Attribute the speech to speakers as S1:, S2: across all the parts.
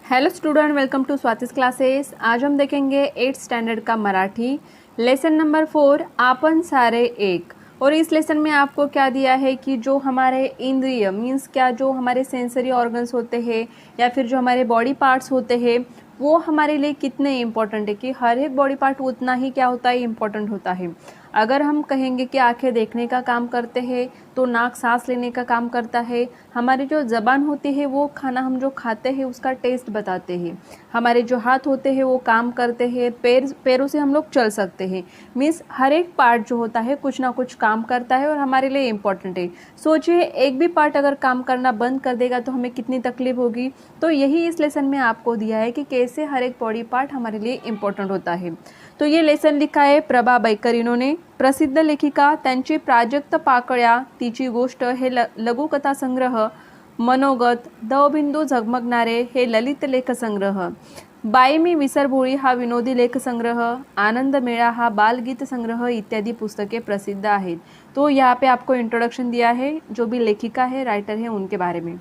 S1: Hello student, welcome to Swati's classes. आज हम देखेंगे 8th स्टैंडर्ड का मराठी लेसन नंबर 4 आपन सारे एक। और इस लेसन में आपको क्या दिया है कि जो हमारे इंद्रिय मीन्स क्या, जो हमारे सेंसरी ऑर्गन्स होते हैं या फिर जो हमारे बॉडी पार्ट्स होते हैं वो हमारे लिए कितने इम्पोर्टेंट है, कि हर एक बॉडी पार्ट उतना ही क्या होता है, इम्पोर्टेंट होता है। अगर हम कहेंगे कि आंखें देखने का काम करते हैं तो नाक सांस लेने का काम करता है, हमारी जो ज़बान होती है वो खाना हम जो खाते हैं उसका टेस्ट बताते हैं, हमारे जो हाथ होते हैं वो काम करते हैं, पैरों से हम लोग चल सकते हैं। मीन्स हर एक पार्ट जो होता है कुछ ना कुछ काम करता है और हमारे लिए इम्पोर्टेंट है। सोचिए एक भी पार्ट अगर काम करना बंद कर देगा तो हमें कितनी तकलीफ होगी। तो यही इस लेसन में आपको दिया है कि कैसे हर एक बॉडी पार्ट हमारे लिए इम्पोर्टंट होता है। तो ये लेसन लिखा आहे प्रभा बैकर इन्होंने। प्रसिद्ध लेखिका, त्यांची प्राजक्त पाकळ्या, तिची गोष्ट हे लघुकथा संग्रह, मनोगत, दवबिंदू झगमगणारे हे ललित लेख संग्रह, बाई मी विसरभोळी हा विनोदी लेख संग्रह, आनंद मेळा हा बालगीत संग्रह इत्यादि पुस्तकें प्रसिद्ध आहेत। तो यहाँ पे आपको इंट्रोडक्शन दिया है, जो भी लेखिका है, राइटर है, उनके बारे में।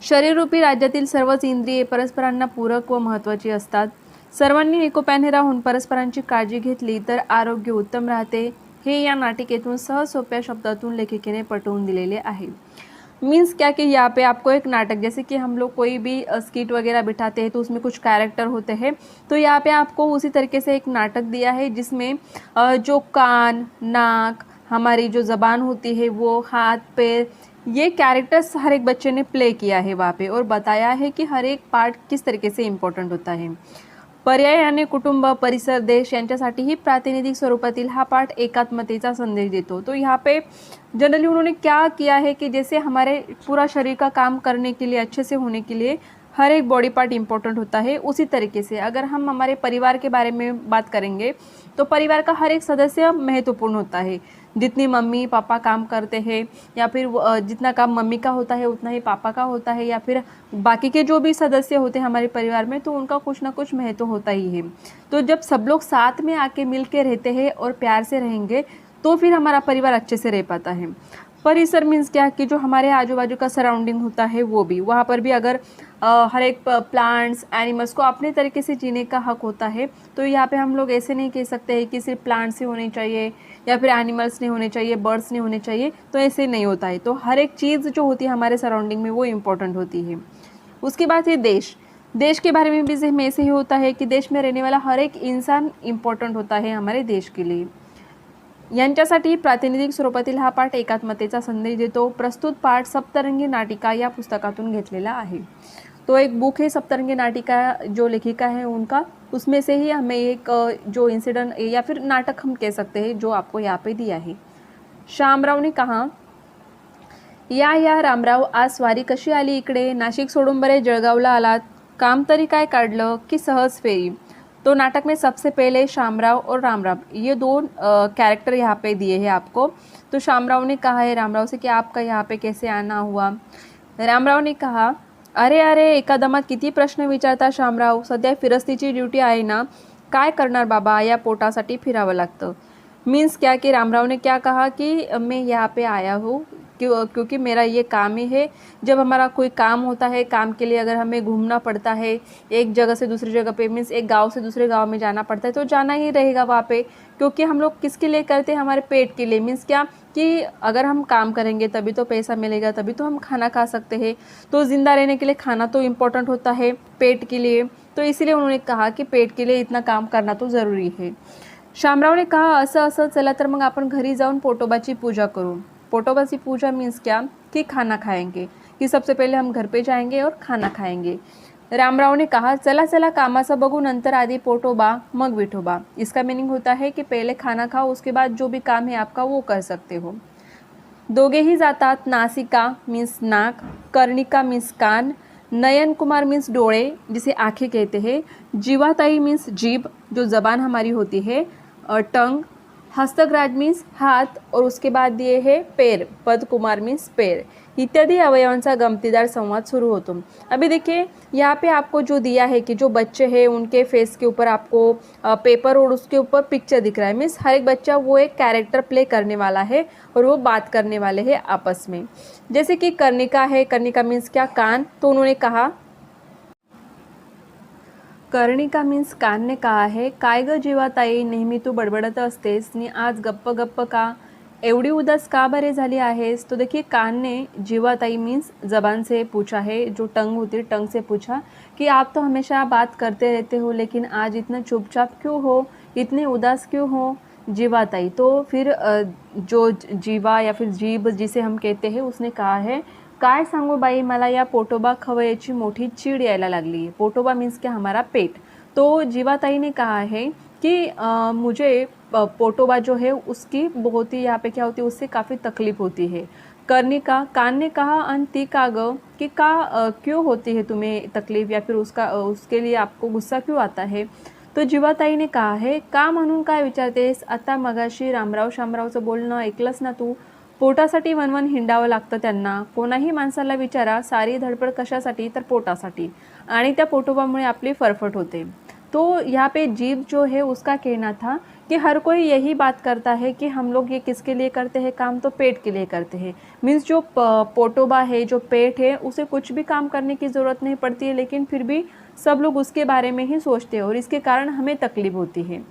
S1: शरीर रूपी राज्यातील सर्वच इंद्रिये परस्परांना पूरक व महत्त्वाची असतात। सर्वांनी एकोप्याने राहून परस्परांची काळजी घेतली तर आरोग्य उत्तम राहते, हे या नाटिकेतून सहज सोप्या शब्दातून लेखिकेने पटवून दिलेले आहे। मीन्स क्या कि यहाँ पे आपको एक नाटक, जैसे कि हम लोग कोई भी स्किट वगैरह बिठाते हैं तो उसमें कुछ कैरेक्टर होते हैं, तो यहाँ पे आपको उसी तरीके से एक नाटक दिया है जिसमें जो कान, नाक, हमारी जो ज़बान होती है, वो हाथ, पैर, ये कैरेक्टर्स हर एक बच्चे ने प्ले किया है वहाँ पे और बताया है कि हर एक पार्ट किस तरीके से इम्पोर्टंट होता है। पर्यायाने कुटुंब, परिसर, देश यांच्यासाठीही प्रातिनिधिक स्वरूपातील हा पाठ एकात्मतेचा संदेश देतो। तो यहाँ पे जनरली उन्होंने क्या किया है कि जैसे हमारे पूरा शरीर का काम करने के लिए, अच्छे से होने के लिए हर एक बॉडी पार्ट इम्पोर्टेंट होता है, उसी तरीके से अगर हम हमारे परिवार के बारे में बात करेंगे तो परिवार का हर एक सदस्य महत्वपूर्ण होता है। जितनी मम्मी पापा काम करते हैं या फिर जितना काम मम्मी का होता है उतना ही पापा का होता है, या फिर बाकी के जो भी सदस्य होते हैं हमारे परिवार में, तो उनका कुछ ना कुछ महत्व होता ही है। तो जब सब लोग साथ में आके मिल के रहते हैं और प्यार से रहेंगे तो फिर हमारा परिवार अच्छे से रह पाता है। परिसर मीन्स क्या कि जो हमारे आजू बाजू का सराउंडिंग होता है वो भी, वहाँ पर भी अगर हर एक प्लांट्स, एनिमल्स को अपने तरीके से जीने का हक होता है, तो यहाँ पे हम लोग ऐसे नहीं कह सकते हैं कि सिर्फ प्लांट्स ही होने चाहिए या फिर एनिमल्स नहीं होने चाहिए, बर्ड्स नहीं होने चाहिए, तो ऐसे नहीं होता है। तो हर एक चीज़ जो होती है हमारे सराउंडिंग में वो इम्पोर्टेंट होती है। उसके बाद ये देश के बारे में भी सेम ऐसे ही होता है कि देश में रहने वाला हर एक इंसान इम्पोर्टंट होता है हमारे देश के लिए। यांच्यासाठी प्रातिनिधिक स्वरूपातील हा पाठ एकात्मतेचा संदेश देतो। प्रस्तुत पाठ सप्तरंगी नाटिका या पुस्तकातून घेतलेला आहे। तो एक बुक है सप्तरंगी नाटिका, जो लेखिका है उनका, उसमें से ही हमें एक जो इंसिडेंट या फिर नाटक हम कह सकते हैं जो आपको यहाँ पे दिया है। शामराव ने कहा, या रामराव, आज स्वारी कशी आली इकडे? नाशिक सोडून बरे जळगावला आलात? काम तरी काय काढलं की सहज फेरी? तो नाटक में सबसे पहले शामराव और रामराव, ये दो कैरेक्टर यहाँ पे दिए हैं आपको। तो शामराव ने कहा है रामराव से कि आपका यहाँ पे कैसे आना हुआ? रामराव ने कहा, अरे एका दमात किती प्रश्न विचारता शामराव, सध्या फिरस्तीची ड्यूटी आहे ना, काय करणार बाबा, या पोटासाठी फिरावं लागतं। मीन्स क्या कि रामराव ने क्या कहा कि मैं यहाँ पे आया हूँ क्योंकि मेरा ये काम ही है। जब हमारा कोई काम होता है, काम के लिए अगर हमें घूमना पड़ता है एक जगह से दूसरी जगह पे, मीन्स एक गांव से दूसरे गांव में जाना पड़ता है, तो जाना ही रहेगा वहाँ पे, क्योंकि हम लोग किसके लिए करते हैं, हमारे पेट के लिए। मीन्स क्या कि अगर हम काम करेंगे तभी तो पैसा मिलेगा, तभी तो हम खाना खा सकते हैं। तो ज़िंदा रहने के लिए खाना तो इम्पोर्टेंट होता है पेट के लिए, तो इसीलिए उन्होंने कहा कि पेट के लिए इतना काम करना तो ज़रूरी है। शामराव ने कहा, असं चला तर मग आपण घरी जाऊन पोटोबाची पूजा करू। पोटोबाची पूजा मीन्स क्या कि खाना खाएंगे, कि सबसे पहले हम घर पे जाएंगे और खाना खाएंगे। रामराव ने कहा, चला कामाचं बघू, नंतर आधी पोटोबा मग विठोबा। इसका मीनिंग होता है कि पहले खाना खाओ, उसके बाद जो भी काम है आपका वो कर सकते हो। दोघेही जातात। नासिका मीन्स नाक, कर्णिका मीन्स कान, नयन कुमार मीन्स डोळे जिसे आँखें कहते हैं, जीवाताई मीन्स जीभ जो ज़बान हमारी होती है, टंग, हस्तकराज मीन्स हाथ, और उसके बाद दिए है पैर, पद कुमार मीन्स पैर, इत्यादि अवयवांचा गमतीदार संवाद शुरू होतो। अभी देखिए यहाँ पे आपको जो दिया है कि जो बच्चे हैं उनके फेस के ऊपर आपको पेपर और उसके ऊपर पिक्चर दिख रहा है। मीन्स हर एक बच्चा वो एक कैरेक्टर प्ले करने वाला है और वो बात करने वाले हैं आपस में। जैसे कि कर्णिका है, कर्णिका मीन्स क्या, कान, तो उन्होंने कहा कर्णिका मीन्स कानने कहा आहे, काय ग जीवाताई नेहमी तू बडबडत असतेस नी आज गप्प गप्प का, एवढी उदास का बरे झाली आहेस? तो देखिए कान ने जीवाताई मीन्स जबान से पूछा है, जो टंग होती है टंग से पूछा कि आप तो हमेशा बात करते रहते हो लेकिन आज इतना चुपचाप क्यों हो, इतने उदास क्यों हो? जीवाताई तो फिर जो जीवा या फिर जीभ जिसे हम कहते हैं उसने कहा है, काय सांगू बाई मला या पोटोबा खवय्याची मोठी चीड यायला लागली है। पोटोबा मीन्स क्या हमारा पेट। तो जीवाताई ने कहा है कि मुझे पोटोबा जो है उसकी बहुत ही यहाँ पे क्या होती है उससे काफ़ी तकलीफ होती है। कर्णिका कान ने कहा अन ती का ग कि क्यों होती है तुम्हें तकलीफ या फिर उसके लिए आपको गुस्सा क्यों आता है? तो जीवाताई ने कहा है का म्हणून काय विचारतेस? आता मगाशी रामराव शामरावचं बोलणं ऐकलंस ना तू? पोटासाठी वनवन हिंडावं लागतं त्यांना। कोणाही माणसाला विचारा सारी धडपड कशासाठी तर पोटासाठी आणि त्या पोटोबामुळे आपली फरफट होते। तो यहाँ पे जीव जो है उसका कहना था कि हर कोई यही बात करता है कि हम लोग ये किसके लिए करते हैं काम, तो पेट के लिए करते हैं। मीन्स जो पोटोबा है जो पेट है उसे कुछ भी काम करने की ज़रूरत नहीं पड़ती है, लेकिन फिर भी सब लोग उसके बारे में ही सोचते हैं और इसके कारण हमें तकलीफ होती है।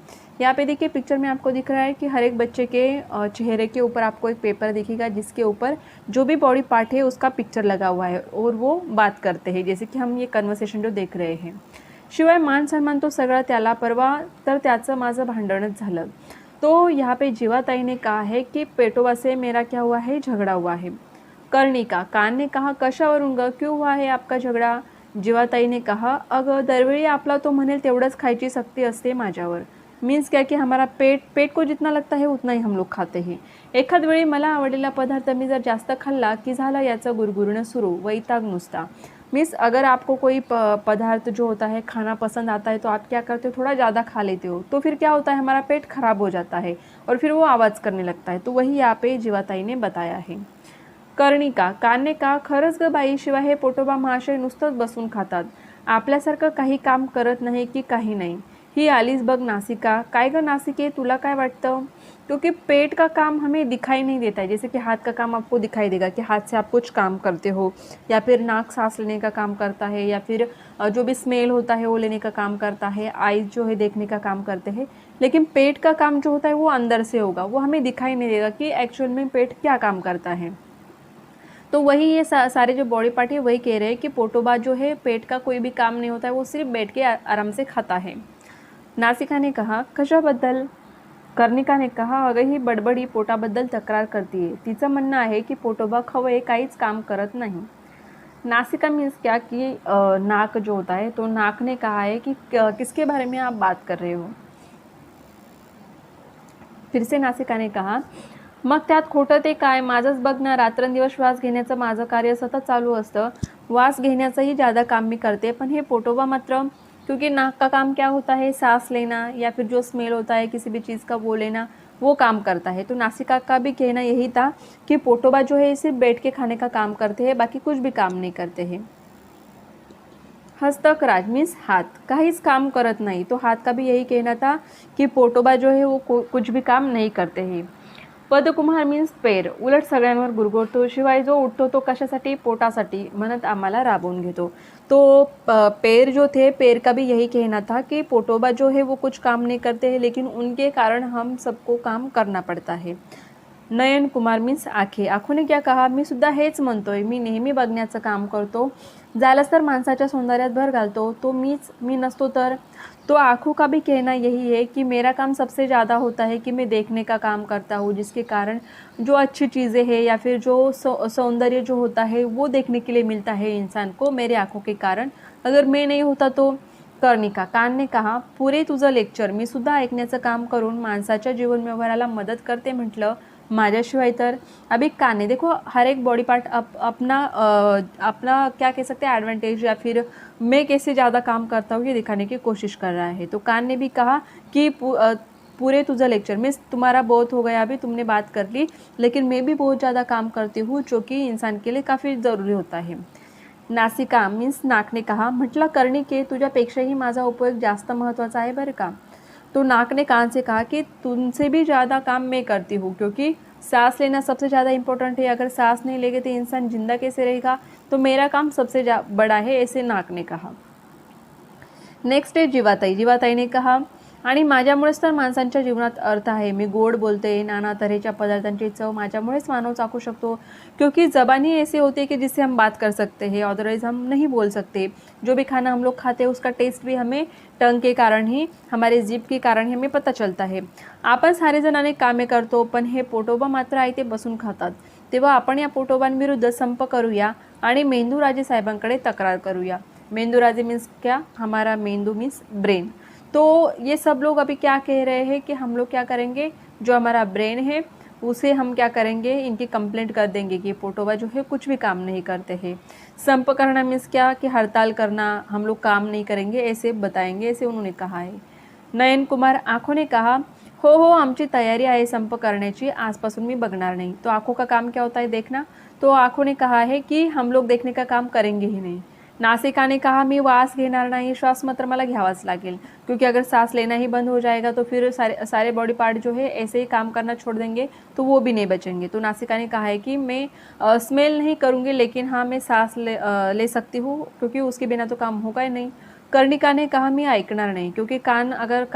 S1: यहाँ पे देखिए पिक्चर में आपको दिख रहा है कि हर एक बच्चे के चेहरे के ऊपर आपको एक पेपर दिखेगा जिसके ऊपर जो भी बॉडी पार्ट है उसका पिक्चर लगा हुआ है और वो बात करते हैं, जैसे कि हम ये कन्वर्सेशन जो देख रहे हैं। शिवाय मान सन्मान तो सगळा त्याला, परवा तर त्याचं माझं भांडणच झालं। तो यहाँ पे जीवाताई ने कहा है कि पेटोबा से मेरा क्या हुआ है, झगड़ा हुआ है। कर्णिका कान ने कहा कशावरून ग, क्यों हुआ है आपका झगड़ा? जीवाताई ने कहा अगं दरवेळी आपला तो म्हणेल तेवढंच खायची सक्ती असते माझ्यावर। मीन्स क्या कि हमारा पेट को जितना लगता है उतना ही हम लोग खाते हैं। एखाद वेळी मला आवडलेला पदार्थ मी जर जास्त खाल्ला की झाला याचं गुरगुरणं सुरू, वैताग नुसता। मीन्स अगर आपको कोई पदार्थ जो होता है खाना पसंद आता है तो आप क्या करते हो, थोड़ा ज़्यादा खा लेते हो, तो फिर क्या होता है हमारा पेट खराब हो जाता है और फिर वो आवाज़ करने लगता है। तो वही यहाँ पे जीवाताई ने बताया है। कर्णिका कान ने कहा खरंच ग बाई, शिवाय हे पोटोबा महाशय नुसतंच बसून खातात, आपल्यासारखं काही काम करत नाही की काही नाही। ही आलीस बघ नासिका, काय ग नासिके तुला काय वाटतं? क्योंकि पेट का काम हमें दिखाई नहीं देता है, जैसे कि हाथ का काम आपको दिखाई देगा कि हाथ से आप कुछ काम करते हो, या फिर नाक सांस लेने का काम करता है, या फिर जो भी स्मेल होता है वो लेने का काम करता है, आईज जो है देखने का काम करते हैं। लेकिन पेट का काम जो होता है वो अंदर से होगा, वो हमें दिखाई नहीं देगा कि एक्चुअल में पेट क्या काम करता है। तो वही ये सारे जो बॉडी पार्ट है वही कह रहे हैं कि पोटोबा जो है पेट का कोई भी काम नहीं होता है, वो सिर्फ बैठ के आराम से खाता है। नासिका ने कहा कशाबद्दल? कर्णिका ने कहा अगं ही बडबडी पोटाबद्दल तक्रार करतीये, तिचं म्हणणं आहे की पोटोबा खवय काहीच काम करत नाही। नासिका मीन्स क्या कि नाक जो होता है, तो नाक ने कहा है कि किसके बारे में आप बात कर रहे हो? फिर से नासिका ने कहा मग त्यात खोटं ते काय, माझंच बघ ना, रात्रंदिवस श्वास घेण्याचं माझं कार्य सतत चालू असतं, वास घेण्याचंही ज़्यादा काम मी करते, पण हे पोटोबा मात्र, क्योंकि नाक का काम क्या होता है, सांस लेना या फिर जो स्मेल होता है किसी भी चीज़ का वो लेना, वो काम करता है। तो नासिका का भी कहना यही था कि पोटोबा जो है सिर्फ बैठ के खाने का काम करते हैं, बाकी कुछ भी काम नहीं करते हैं। हस्तक राज मीन्स हाथ, काहीच काम करत नहीं, तो हाथ का भी यही कहना था कि पोटोबा जो है वो कुछ भी काम नहीं करते हैं। पदकुमार मीन्स पेर, उलट सगळ्यांवर गुरगुरतो, शिवाय जो उठतो तो कशासाठी, पोटासाठी म्हणत आम्हाला राबवून घेतो। तो पेर जो थे, पेर का भी यही कहना था कि पोटोबा जो है वो कुछ काम नहीं करते हैं, लेकिन उनके कारण हम सबको काम करना पड़ता है। नयन कुमार मीन्स आखे, आखोने क्या कहा, मी सुद्धा हेच म्हणतोय, मी नेहमी बघण्याचं काम करतो, झालंच तर माणसाच्या सौंदर्यात भर घालतो, तो मी नसतो तर। तो आँखों का भी कहना यही है कि मेरा काम सबसे ज़्यादा होता है कि मैं देखने का काम करता हूँ, जिसके कारण जो अच्छी चीज़ें हैं या फिर जो सौंदर्य जो होता है वो देखने के लिए मिलता है इंसान को मेरे आँखों के कारण, अगर मैं नहीं होता तो। कर्णिका कान ने कहा पुरे तुझं लेक्चर मी सुद्धा ऐकण्याचं काम करून माणसाच्या जीवन व्यवहाराला मदत करते म्हटलं, माझ्याशिवाय तर। अभी कान ने देखो हर एक बॉडी पार्ट अपना क्या कह सकते हैं एडवांटेज या फिर मैं कैसे ज़्यादा काम करता हूँ ये दिखाने की कोशिश कर रहा है। तो कान ने भी कहा कि पूरे तुझा लेक्चर मीन्स तुम्हारा बहुत हो गया, अभी तुमने बात कर ली, लेकिन मैं भी बहुत ज़्यादा काम करती हूँ जो कि इंसान के लिए काफ़ी ज़रूरी होता है। नासिका मीन्स नाक ने कहा म्हटलं कर्णिके तुझ्यापेक्षाही माझा उपयोग जास्त महत्त्वाचा आहे बरं का। तो नाक ने कान से कहा कि तुमसे भी ज़्यादा काम मैं करती हूँ, क्योंकि सांस लेना सबसे ज़्यादा इम्पोर्टेंट है, अगर सांस नहीं लेगे तो इंसान जिंदा कैसे रहेगा, तो मेरा काम सबसे बड़ा है, ऐसे नाक ने कहा। नेक्स्ट आहे जीवाताई. जीवाताईने कहा, आणि माझ्यामुळेच तर माणसांच्या जीवनात अर्थ आहे. मी गोड बोलते, नाना तऱ्हेच्या पदार्थांची चव माझ्यामुळेच मानव चाखू शकतो, क्योंकि ज़बान ही ऐसी होती है कि जिससे हम बात कर सकते हैं, अदरवाइज हम नहीं बोल सकते. जो भी खाना हम लोग खाते हैं उसका टेस्ट भी हमें टंग के कारण ही, हमारे जीभ के कारण ही हमें पता चलता है. आपण सारेजण अनेक कामे करतो, पण हे पोटोबा मात्र आहे ते बसून खातात. तेव्हा आपण या पोटोबांविरुद्ध संप करूया आणि मेंदूराजे साहेबांकडे तक्रार करूया. मेंदूराजे मीन्स क्या? हमारा मेंदू मीन्स ब्रेन. तो ये सब लोग अभी क्या कह रहे हैं कि हम लोग क्या करेंगे, जो हमारा ब्रेन है उसे हम क्या करेंगे, इनकी कंप्लेंट कर देंगे कि पोटोबा जो है कुछ भी काम नहीं करते हैं. संप करना मीन्स क्या? कि हड़ताल करना, हम लोग काम नहीं करेंगे ऐसे बताएंगे, ऐसे उन्होंने कहा है. नयन कुमार आँखों ने कहा, हो हो आमची तैयारी आहे संप करण्याची, आजपासून मी बघणार नहीं. तो आँखों का काम क्या होता है? देखना. तो आँखों ने कहा है कि हम लोग देखने का काम करेंगे ही नहीं. नासिका ने कहा, मी वास घेणार नाही, श्वास मात्र मला घ्यावाच लागेल, क्योंकि अगर सांस लेना ही बंद हो जाएगा तो फिर सारे बॉडी पार्ट जो है ऐसे ही काम करना छोड़ देंगे, तो वो भी नहीं बचेंगे. तो नासिका ने कहा है कि मैं स्मेल नहीं करूँगी, लेकिन हाँ मैं सांस ले सकती हूँ, क्योंकि उसके बिना तो काम होगा ही नहीं. कर्णिका ने कहा, मी ऐकणार नहीं, क्योंकि कान अगर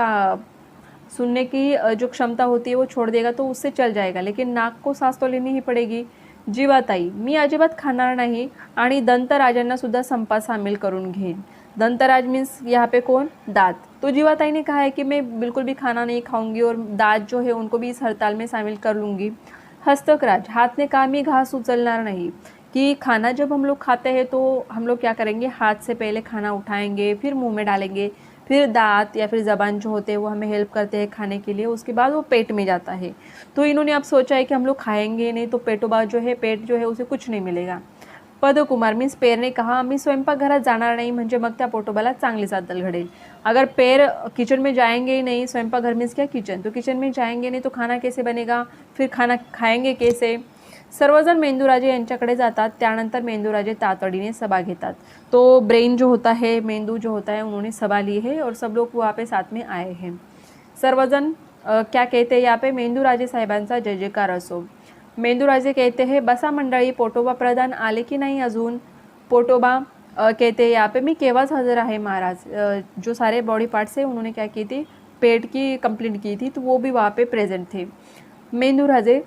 S1: सुनने की जो क्षमता होती है वो छोड़ देगा तो उससे चल जाएगा, लेकिन नाक को सांस तो लेनी ही पड़ेगी. जीवाताई, मी अजिबात खाणार नाही आणि दंतराजांना सुद्धा संपात सामील करून घेईन. दंतराज मीन्स यहाँ पे कौन? दांत. तो जीवाताई ने कहा है कि मैं बिल्कुल भी खाना नहीं खाऊंगी और दांत जो है उनको भी इस हड़ताल में शामिल कर लूँगी. हस्तकराज, हाथ ने कहा, मी घास उचलणार नहीं, कि खाना जब हम लोग खाते हैं तो हम लोग क्या करेंगे, हाथ से पहले खाना उठाएंगे, फिर मुंह में डालेंगे, फिर दांत या फिर ज़बान जो होते हैं वो हमें हेल्प करते हैं खाने के लिए, उसके बाद वो पेट में जाता है. तो इन्होंने अब सोचा है कि हम लोग खाएंगे नहीं तो पेटोबा जो है, पेट जो है उसे कुछ नहीं मिलेगा. पदकुमार मीन्स पेरने कहा, मी स्वयंपाकघरात जाणार नाही, म्हणजे मग त्या पोटोबाला चांगलीच अद्दल घडेल. अगर पैर किचन में जाएंगे ही नहीं, स्वयंपाकघर मीन्स क्या? किचन. तो किचन में जाएंगे नहीं तो खाना कैसे बनेगा, फिर खाना खाएंगे कैसे. सर्वजण मेंदूराजे यांच्याकडे जातात. त्यानंतर मेंदूराजे तातडीने सभा घेतात. तो ब्रेन जो होता है, मेंदू जो होता है, उन्होंने सभा ली है और सब लोग वहाँ पे साथ में आए हैं. सर्वजण क्या कहते हैं यहाँ पे? मेंदूराजे साहेबांचा जय जयकार असो. मेंदूराजे कहते हैं, बसा मंडळी, पोटोबा प्रधान आले की नाही अजून. पोटोबा कहते हैं यहाँ पे, मी केव्हाच हजर आहे महाराज. जो सारे बॉडी पार्ट्स है उन्होंने क्या की थी, पेट की कंप्लेंट की थी, तो वो भी वहाँ पे प्रेजेंट थे. मेंदूराजे,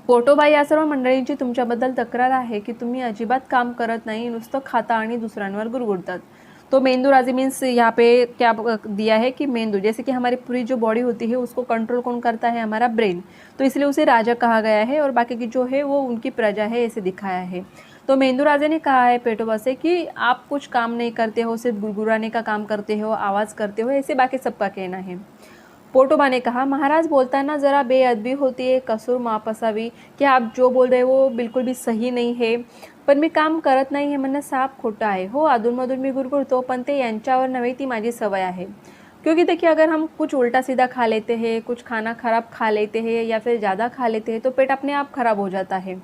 S1: पोटोबा, या सर्व मंडळींची तुमच्याबद्दल तक्रार आहे की तुम्ही अजिबात काम करत नाही, नुसतं खाता आणि दुसऱ्यांवर गुरगुरतात. तो मेंदूराजे मीन्स यहाँ पे क्या दिया है कि मेंदू, जैसे कि हमारी पूरी जो बॉडी होती है उसको कंट्रोल कौन करता है? हमारा ब्रेन. तो इसलिए उसे राजा कहा गया है और बाकी की जो है वो उनकी प्रजा है, ऐसे दिखाया है. तो मेंदूराजे ने कहा है पेटोबा से कि आप कुछ काम नहीं करते हो, सिर्फ गुरगुराने का काम करते हो, आवाज़ करते हो, ऐसे बाकी सबका कहना है. पोटोबा ने कहा, महाराज बोलताना जरा बेअदबी होती है, कसूर माफ असावी, कि आप जो बोल रहे हो वो बिल्कुल भी सही नहीं है, पण मी काम करत नाही हे म्हणणं साफ खोटं आहे. हो, अधूनमधून मी गुरगुरतो, पण ते यांच्यावर नव्हे, ती माझी सवय आहे. क्योंकि देखिए अगर हम कुछ उल्टा सीधा खा लेते हैं, कुछ खाना खराब खा लेते हैं या फिर ज़्यादा खा लेते हैं तो पेट अपने आप खराब हो जाता है.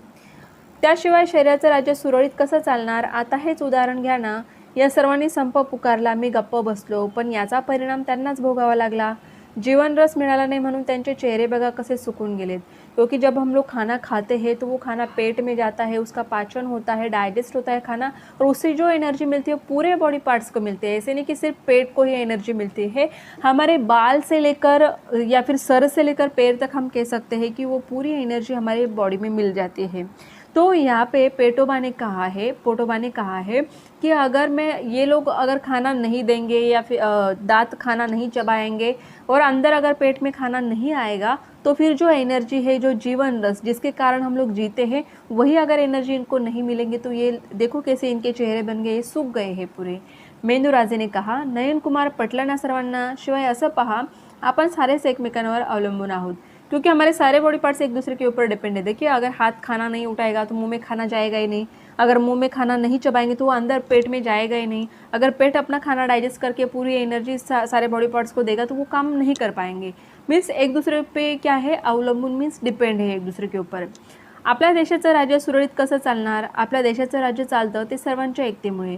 S1: त्याशिवाय शरीराचं राज्य सुरळीत कसं चालणार? आता हेच उदाहरण घ्या ना. या सर्वांनी संप पुकारला, मी गप्प बसलो, पण याचा परिणाम त्यांनाच भोगावा लागला. जीवन रस मिळाला नहीं म्हणून त्यांचे चेहरे बघा कसे सुकून गेलेत. क्योंकि जब हम लोग खाना खाते हैं तो वो खाना पेट में जाता है, उसका पाचन होता है, डाइजेस्ट होता है खाना, और उससे जो एनर्जी मिलती है पूरे बॉडी पार्ट्स को मिलती है. ऐसे नहीं कि सिर्फ पेट को ही एनर्जी मिलती है, हमारे बाल से लेकर या फिर सर से लेकर पैर तक हम कह सकते हैं कि वो पूरी एनर्जी हमारे बॉडी में मिल जाती है. तो यहाँ पे पोटोबा ने कहा है कि अगर ये लोग अगर खाना नहीं देंगे या फिर दांत खाना नहीं चबाएंगे और अंदर अगर पेट में खाना नहीं आएगा तो फिर जो एनर्जी है, जो जीवन रस जिसके कारण हम लोग जीते हैं, वही अगर एनर्जी इनको नहीं मिलेंगे तो ये देखो कैसे इनके चेहरे बन गए, सूख गए हैं पूरे. मेंदूराजे ने कहा, नयन कुमार, पटलं ना सर्वांना? शिवाय असं पहा, आपण सारेच एकमेकांवर अवलंबून आहोत, क्योंकि हमारे सारे बॉडी पार्ट्स एक दूसरे के ऊपर डिपेंड है. देखिए अगर हाथ खाना नहीं उठाएगा तो मुंह में खाना जाएगा ही नहीं, अगर मुंह में खाना नहीं चबाएंगे तो वो अंदर पेट में जाएगा ही नहीं, अगर पेट अपना खाना डाइजेस्ट करके पूरी एनर्जी सारे बॉडी पार्ट्स को देगा तो वो काम नहीं कर पाएंगे. मीन्स एक दूसरे पे क्या है, अवलंबून मीन्स डिपेंड है एक दूसरे के ऊपर. आपल्या देशाचं राज्य सुरळीत कसं चालणार? आपल्या देशाचं राज्य चालतं ते सर्वांच्या एकतेमुळे.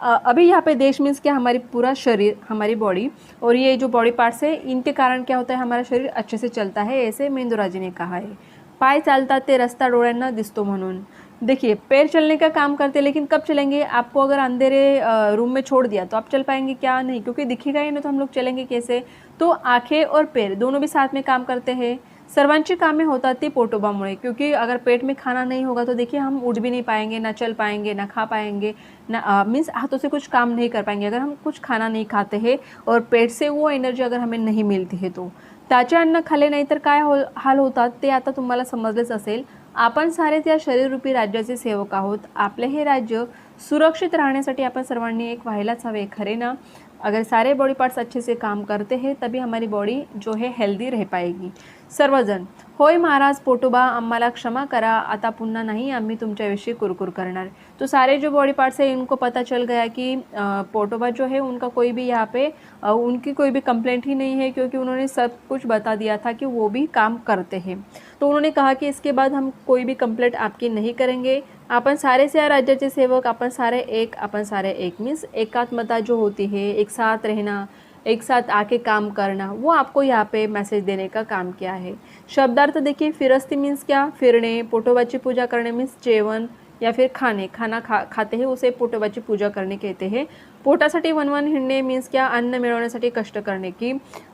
S1: अभी यहाँ पे देश मीन्स क्या, हमारी पूरा शरीर, हमारी बॉडी, और ये जो बॉडी पार्ट्स है इनके कारण क्या होता है, हमारा शरीर अच्छे से चलता है, ऐसे मेंदूराजे ने कहा है. पाय चालतात ते रस्ता डोळ्यांना दिसतो म्हणून. देखिए पैर चलने का काम करते हैं, लेकिन कब चलेंगे? आपको अगर अंधेरे रूम में छोड़ दिया तो आप चल पाएंगे क्या? नहीं, क्योंकि दिखेगा ही नहीं तो हम लोग चलेंगे कैसे? तो आंखें और पैर दोनों भी साथ में काम करते हैं। सर्वांची कामे होतात ती पोटोबामुळे, क्योंकि अगर पेट में खाना नहीं होगा तो देखिए हम उठ भी नहीं पाएंगे, ना चल पाएंगे, ना खा पाएंगे, ना मीन्स हाथों से कुछ काम नहीं कर पाएंगे अगर हम कुछ खाना नहीं खाते हैं और पेट से वो एनर्जी अगर हमें नहीं मिलती है तो। त्याचे अन्न खाल्ले नाही तर काय हाल होतात ते आता तुम्हाला समजलेच असेल। आपण सारे त्या शरीररूपी राज्याचे सेवक आहोत। आपले हे राज्य सुरक्षित राहण्यासाठी आपण सर्वांनी एक व्हायलाच हवे, खरे ना? अगर सारे बॉडी पार्ट्स अच्छे से काम करते हैं तभी हमारी बॉडी जो है हेल्दी रह पाएगी। सर्वजण, होय महाराज पोटोबा, आम्हाला क्षमा करा, आता पुन्हा नहीं आम्ही तुमच्याविषयी कुरकुर करणार। तो सारे जो बॉडी पार्ट्स है इनको पता चल गया कि पोटोबा जो है उनका कोई भी यहाँ पे उनकी कोई भी कंप्लेंट ही नहीं है, क्योंकि उन्होंने सब कुछ बता दिया था कि वो भी काम करते हैं। तो उन्होंने कहा कि इसके बाद हम कोई भी कंप्लेंट आपकी नहीं करेंगे। आपण सारे से राज्याचे सेवक, आपण सारे एक मीन्स एकात्मता जो होती है, एक साथ रहना, एक साथ आके काम करना, वो आपको यहाँ पे मैसेज देने का काम किया है। शब्दार्थ देखिए, फिरस्ती मीन्स क्या? फिरणे, पोटोबाची पूजा करने मीन्स जेवण या फिर खाना खाते हैं उसे पोटोबाची पूजा करने कहते हैं। पोटासाठी वनवन हिंडणे मीन्स क्या? अन्न मिळवण्यासाठी कष्ट करने की।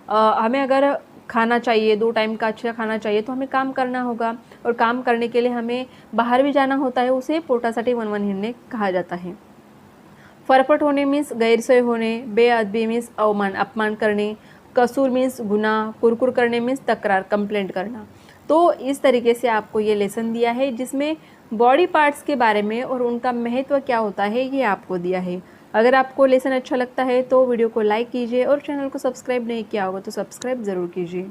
S1: हमें अगर खाना चाहिए, 2 टाइम का अच्छा खाना चाहिए तो हमें काम करना होगा, और काम करने के लिए हमें बाहर भी जाना होता है, उसे पोटासाठी वनवन हिंडणे कहा जाता है। फरफट होणे मीन्स गैरसोय होणे, बेअदबी मीन्स अवमान अपमान करणे, कसूर मीन्स गुनाह, कुरकुर करने मीन्स तकरार कंप्लेंट करना। तो इस तरीके से आपको ये लेसन दिया है जिसमें बॉडी पार्ट्स के बारे में और उनका महत्व क्या होता है ये आपको दिया है। अगर आपको लेसन अच्छा लगता है तो वीडियो को लाइक कीजिए, और चैनल को सब्सक्राइब नहीं किया होगा तो सब्सक्राइब ज़रूर कीजिए।